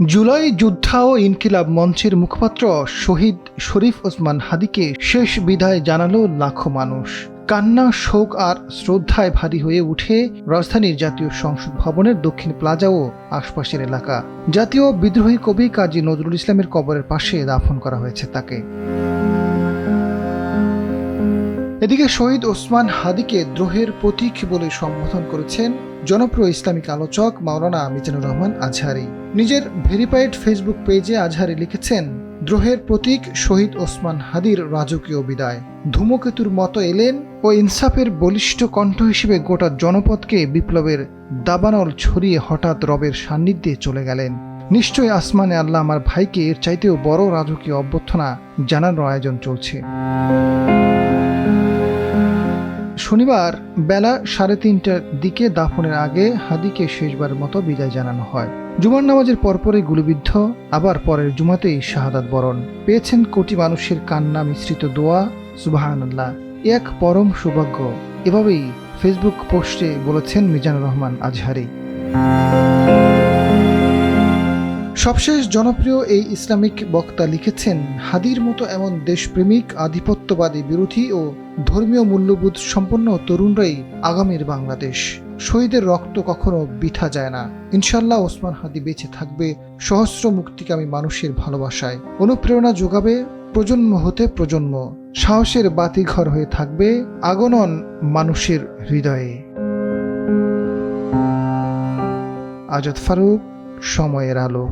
জুলাই যোদ্ধা ও ইনকিলাব মঞ্চের মুখপাত্র শহীদ শরীফ ওসমান হাদিকে শেষ বিদায় জানালো লাখো মানুষ। কান্না, শোক আর শ্রদ্ধায় ভারী হয়ে উঠে রাজধানীর জাতীয় সংসদ ভবনের দক্ষিণ প্লাজা ও আশপাশের এলাকা। জাতীয় বিদ্রোহী কবি কাজী নজরুল ইসলামের কবরের পাশে দাফন করা হয়েছে তাকে। এদিকে শহীদ ওসমান হাদিকে দ্রোহের প্রতীক বলে সম্বোধন করেছেন জনপ্রিয় ইসলামিক আলোচক মাওলানা মিজানুর রহমান আজহারী। নিজের ভেরিফাইড ফেসবুক পেজে আজহারী লিখেছেন, দ্রোহের প্রতীক শহীদ ওসমান হাদির রাজকীয় বিদায়। ধূমকেতুর মতো এলেন ও ইনসাফের বলিষ্ঠ কণ্ঠ হিসেবে গোটা জনপদকে বিপ্লবের দাবানল ছড়িয়ে হঠাৎ রবের সান্নিধ্যে চলে গেলেন। নিশ্চয়ই আসমানে আল্লাহ আমার ভাইকে এর চাইতেও বড় রাজকীয় অভ্যর্থনা জানানোর আয়োজন চলছে। শনিবার বেলা 3:30টার দিকে দাফনের আগে হাদিকে শেষবারের মতো বিদায় জানানো হয়। জুমার নামাজের পরপরই গুলিবিদ্ধ, আবার পরের জুমাতেই শাহাদাত বরণ। পেয়েছেন কোটি মানুষের কান্না মিশ্রিত দোয়া। সুবহানাল্লাহ, এক পরম সৌভাগ্য, এভাবেই ফেসবুক পোস্টে বলেছেন মিজানুর রহমান আজহারী। সবশেষ জনপ্রিয় এই ইসলামিক বক্তা লিখেছেন, হাদির মতো এমন দেশপ্রেমিক, আধিপত্যবাদী বিরোধী ও ধর্মীয় মূল্যবোধ সম্পন্ন তরুণরাই আগামীর বাংলাদেশ। শহীদের রক্ত কখনো বৃথা যায় না। ইনশাল্লাহ ওসমান হাদি বেঁচে থাকবে সহস্র মুক্তিকামী মানুষের ভালোবাসায়, অনুপ্রেরণা যোগাবে প্রজন্ম হতে প্রজন্ম, সাহসের বাতিঘর হয়ে থাকবে আগনন মানুষের হৃদয়ে। আজাদ ফারুক, সময়ের আলো।